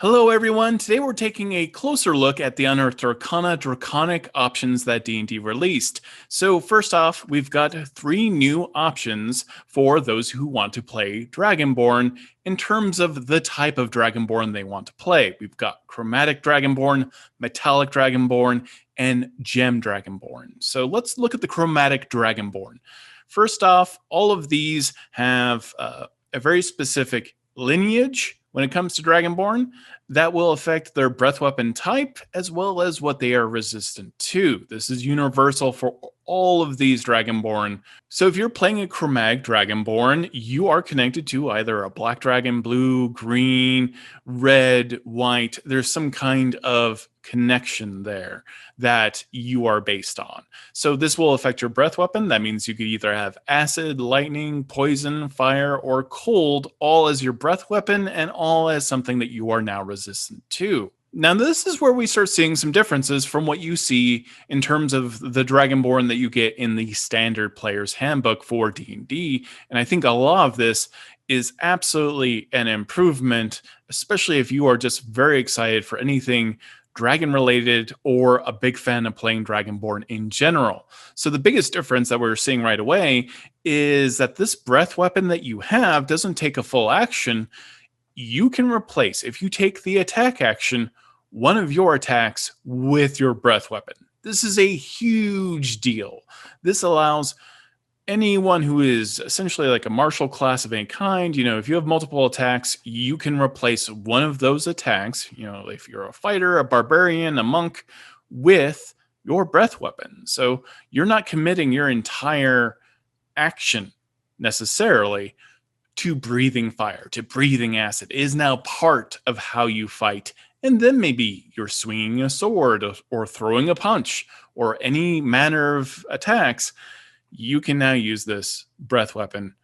Hello everyone, today we're taking a closer look at the Unearthed Arcana draconic options that D&D released. So first off, we've got 3 new options for those who want to play Dragonborn in terms of the type of Dragonborn they want to play. We've got Chromatic Dragonborn, Metallic Dragonborn, and Gem Dragonborn. So let's look at the Chromatic Dragonborn. First off, all of these have a very specific lineage when it comes to Dragonborn that will affect their breath weapon type as well as what they are resistant to. This is universal for all of these Dragonborn. So if you're playing a Chromatic Dragonborn, you are connected to either a black dragon, blue, green, red, white. There's some kind of connection there that you are based on. So this will affect your breath weapon. That means you could either have acid, lightning, poison, fire, or cold all as your breath weapon and all as something that you are now resistant to. Now, this is where we start seeing some differences from what you see in terms of the Dragonborn that you get in the standard player's handbook for D&D. And I think a lot of this is absolutely an improvement, especially if you are just very excited for anything dragon related or a big fan of playing Dragonborn in general. So the biggest difference that we're seeing right away is that this breath weapon that you have doesn't take a full action. You can replace, if you take the attack action, one of your attacks with your breath weapon. This is a huge deal. This allows anyone who is essentially like a martial class of any kind, if you have multiple attacks, you can replace one of those attacks, if you're a fighter, a barbarian, a monk, with your breath weapon. So you're not committing your entire action necessarily to breathing fire, to breathing acid. It is now part of how you fight. And then maybe you're swinging a sword or throwing a punch or any manner of attacks. You can now use this breath weapon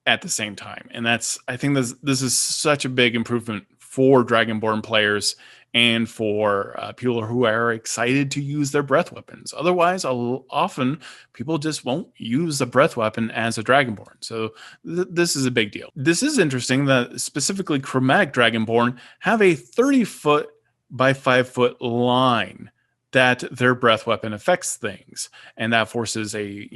at the same time. And I think this is such a big improvement for Dragonborn players and for people who are excited to use their breath weapons. Otherwise, often people just won't use the breath weapon as a Dragonborn. So this is a big deal. This is interesting that specifically Chromatic Dragonborn have a 30-foot by 5-foot line that their breath weapon affects things, and that forces a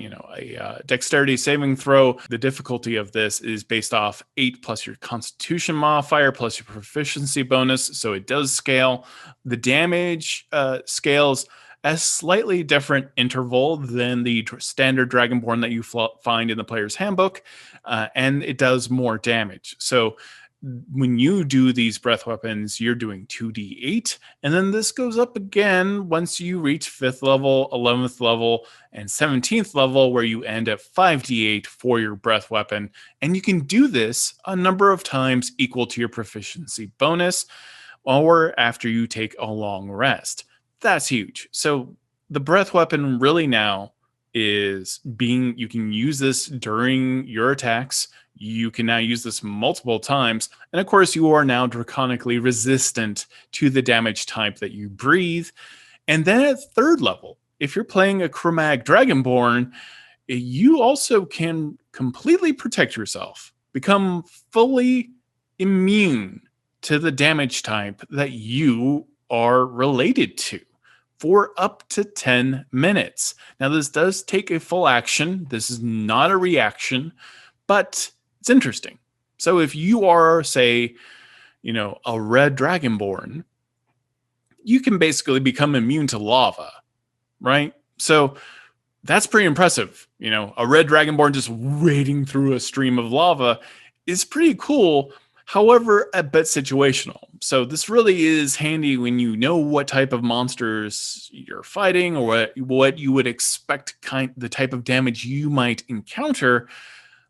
dexterity saving throw. The difficulty of this is based off 8 plus your constitution modifier plus your proficiency bonus, so it does scale. The damage scales a slightly different interval than the standard Dragonborn that you find in the player's handbook, and it does more damage. So when you do these breath weapons, you're doing 2d8, and then this goes up again once you reach 5th level, 11th level, and 17th level, where you end at 5d8 for your breath weapon. And you can do this a number of times equal to your proficiency bonus, or after you take a long rest. That's huge. So the breath weapon really now is you can use this during your attacks. You can now use this multiple times. And of course, you are now draconically resistant to the damage type that you breathe. And then at 3rd level, if you're playing a Chromatic Dragonborn, you also can completely protect yourself, become fully immune to the damage type that you are related to for up to 10 minutes. Now, this does take a full action. This is not a reaction, but it's interesting. So if you are, say, a red Dragonborn, you can basically become immune to lava, right? So that's pretty impressive. A red Dragonborn just wading through a stream of lava is pretty cool. However, a bit situational. So this really is handy when you know what type of monsters you're fighting or what you would expect the type of damage you might encounter.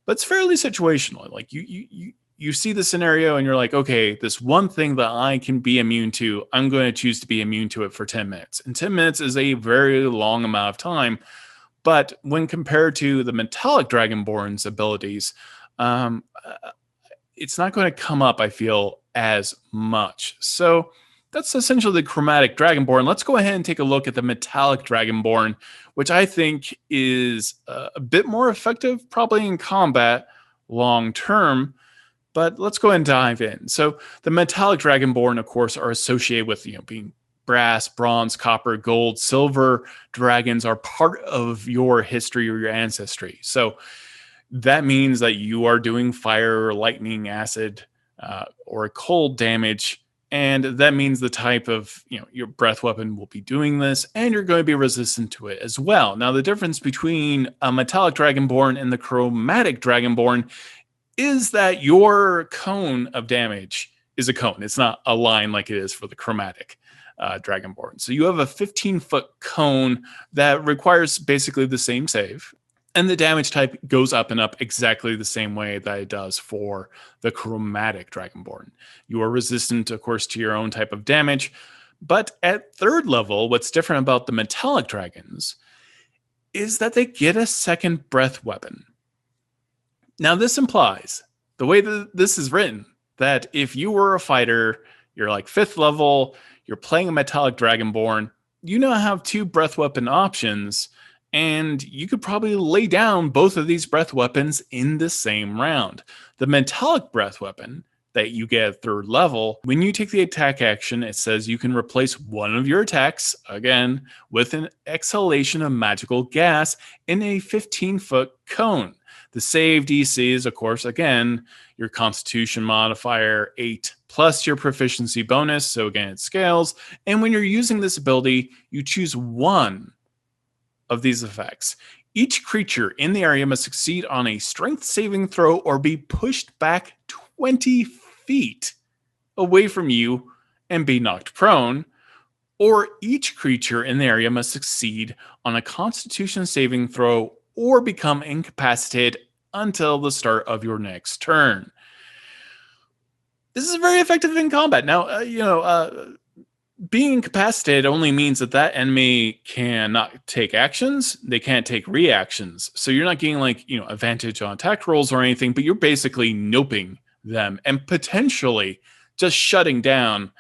But it's fairly situational. Like you see the scenario and you're like, okay, this one thing that I can be immune to, I'm going to choose to be immune to it for 10 minutes. And 10 minutes is a very long amount of time. But when compared to the Metallic Dragonborn's abilities, it's not going to come up, I feel, as much. So that's essentially the Chromatic Dragonborn. Let's go ahead and take a look at the Metallic Dragonborn, which I think is a bit more effective, probably in combat long term. But let's go ahead and dive in. So the metallic dragonborn, of course, are associated with being brass, bronze, copper, gold, silver. Dragons are part of your history or your ancestry. So that means that you are doing fire, lightning, acid, or cold damage. And that means the type of, your breath weapon will be doing this, and you're going to be resistant to it as well. Now, the difference between a metallic dragonborn and the chromatic dragonborn is that your cone of damage is a cone. It's not a line like it is for the chromatic dragonborn. So you have a 15-foot cone that requires basically the same save. And the damage type goes up and up exactly the same way that it does for the chromatic dragonborn. You are resistant, of course, to your own type of damage. But at 3rd level, what's different about the metallic dragons is that they get a second breath weapon. Now, this implies, the way that this is written, that if you were a fighter, you're like 5th level, you're playing a metallic dragonborn, you now have 2 breath weapon options, and you could probably lay down both of these breath weapons in the same round. The metallic breath weapon that you get at 3rd level, when you take the attack action, it says you can replace one of your attacks, again, with an exhalation of magical gas in a 15-foot cone. The save DC is, of course, again, your Constitution modifier 8 plus your proficiency bonus. So again, it scales. And when you're using this ability, you choose one of these effects. Each creature in the area must succeed on a strength saving throw or be pushed back 20 feet away from you and be knocked prone. Or each creature in the area must succeed on a Constitution saving throw or become incapacitated until the start of your next turn. This is very effective in combat. Now, being incapacitated only means that enemy cannot take actions. They can't take reactions. So you're not getting advantage on attack rolls or anything, but you're basically noping them and potentially just shutting down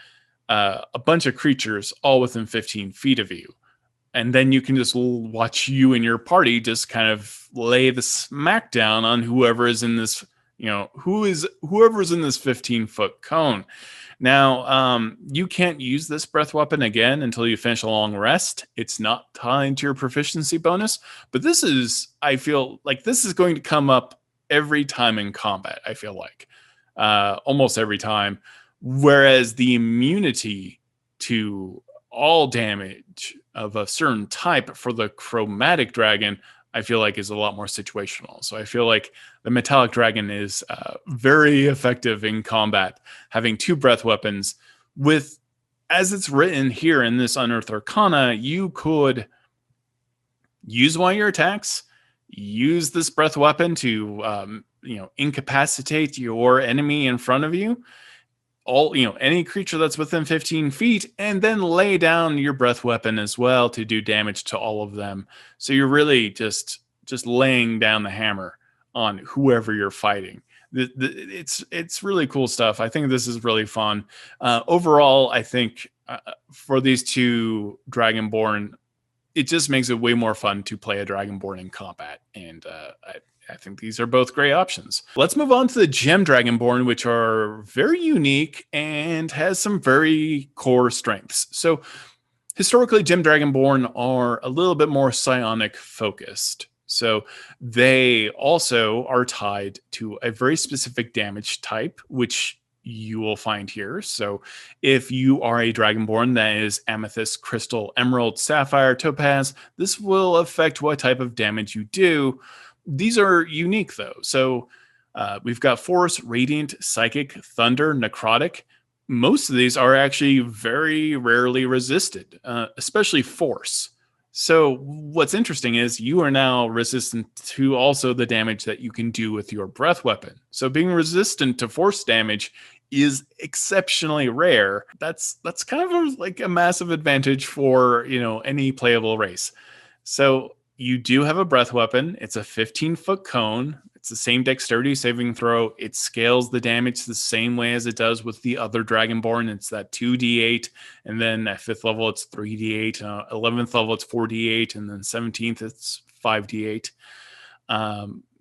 a bunch of creatures all within 15 feet of you. And then you can just watch you and your party just kind of lay the smackdown on whoever is in this, whoever's in this 15-foot cone. Now, you can't use this breath weapon again until you finish a long rest. It's not tied to your proficiency bonus, but I feel like this is going to come up every time in combat, I feel like. Almost every time. Whereas the immunity to all damage of a certain type for the chromatic dragon, I feel like is a lot more situational. So I feel like the metallic dragon is very effective in combat, having 2 breath weapons with, as it's written here in this Unearthed Arcana, you could use one of your attacks, use this breath weapon to, incapacitate your enemy in front of you, any creature that's within 15 feet, and then lay down your breath weapon as well to do damage to all of them. So you're really just laying down the hammer on whoever you're fighting. It's really cool stuff. I think this is really fun. Overall, I think for these 2 Dragonborn, it just makes it way more fun to play a Dragonborn in combat. And I think these are both great options. Let's move on to the Gem Dragonborn, which are very unique and has some very core strengths. So historically, Gem Dragonborn are a little bit more psionic focused. So they also are tied to a very specific damage type, which you will find here. So if you are a Dragonborn that is Amethyst, Crystal, Emerald, Sapphire, Topaz, this will affect what type of damage you do. These are unique, though. So we've got Force, Radiant, Psychic, Thunder, Necrotic. Most of these are actually very rarely resisted, especially Force. So what's interesting is you are now resistant to also the damage that you can do with your breath weapon. So being resistant to force damage is exceptionally rare. That's kind of like a massive advantage for, any playable race. So you do have a breath weapon. It's a 15-foot cone. It's the same dexterity saving throw. It scales the damage the same way as it does with the other Dragonborn. It's that 2d8, and then at 5th level, it's 3d8. 11th level, it's 4d8, and then 17th, it's 5d8.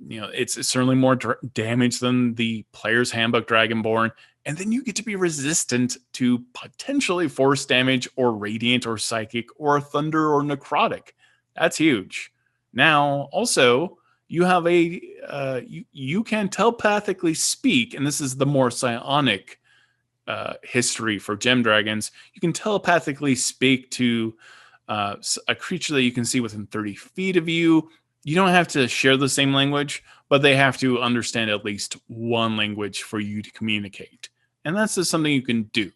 It's certainly more damage than the player's handbook Dragonborn. And then you get to be resistant to potentially force damage or radiant or psychic or thunder or necrotic. That's huge. Now, also, you have you can telepathically speak, and this is the more psionic history for gem dragons. You can telepathically speak to a creature that you can see within 30 feet of you. You don't have to share the same language, but they have to understand at least one language for you to communicate. And that's just something you can do.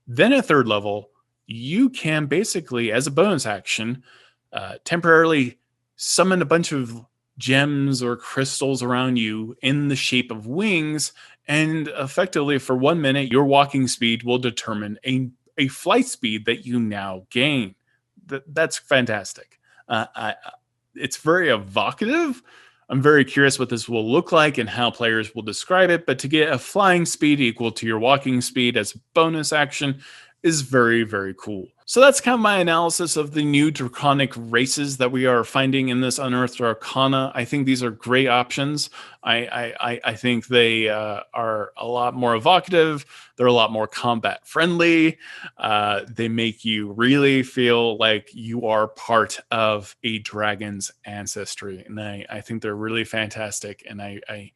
Then at third level, you can basically, as a bonus action, temporarily summon a bunch of gems or crystals around you in the shape of wings. And effectively, for 1 minute, your walking speed will determine a flight speed that you now gain. That's fantastic. It's very evocative. I'm very curious what this will look like and how players will describe it. But to get a flying speed equal to your walking speed as a bonus action is very, very cool. So that's kind of my analysis of the new draconic races that we are finding in this Unearthed Arcana. I think these are great options. I think they are a lot more evocative. They're a lot more combat friendly. They make you really feel like you are part of a dragon's ancestry. And I think they're really fantastic. And I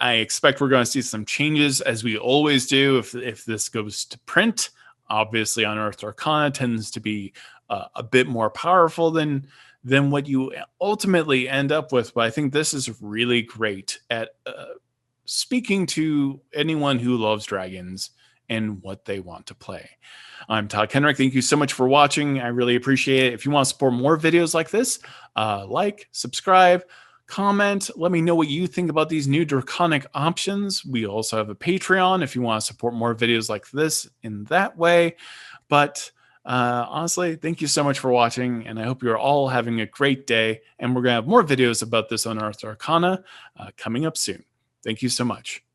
expect we're going to see some changes, as we always do if this goes to print. Obviously, Unearthed Arcana tends to be a bit more powerful than what you ultimately end up with. But I think this is really great at speaking to anyone who loves dragons and what they want to play. I'm Todd Kenreck. Thank you so much for watching. I really appreciate it. If you want to support more videos like this, like, subscribe, comment, let me know what you think about these new draconic options. We also have a Patreon if you want to support more videos like this in that way. But honestly, thank you so much for watching, and I hope you're all having a great day. And we're going to have more videos about this Unearthed Arcana coming up soon. Thank you so much.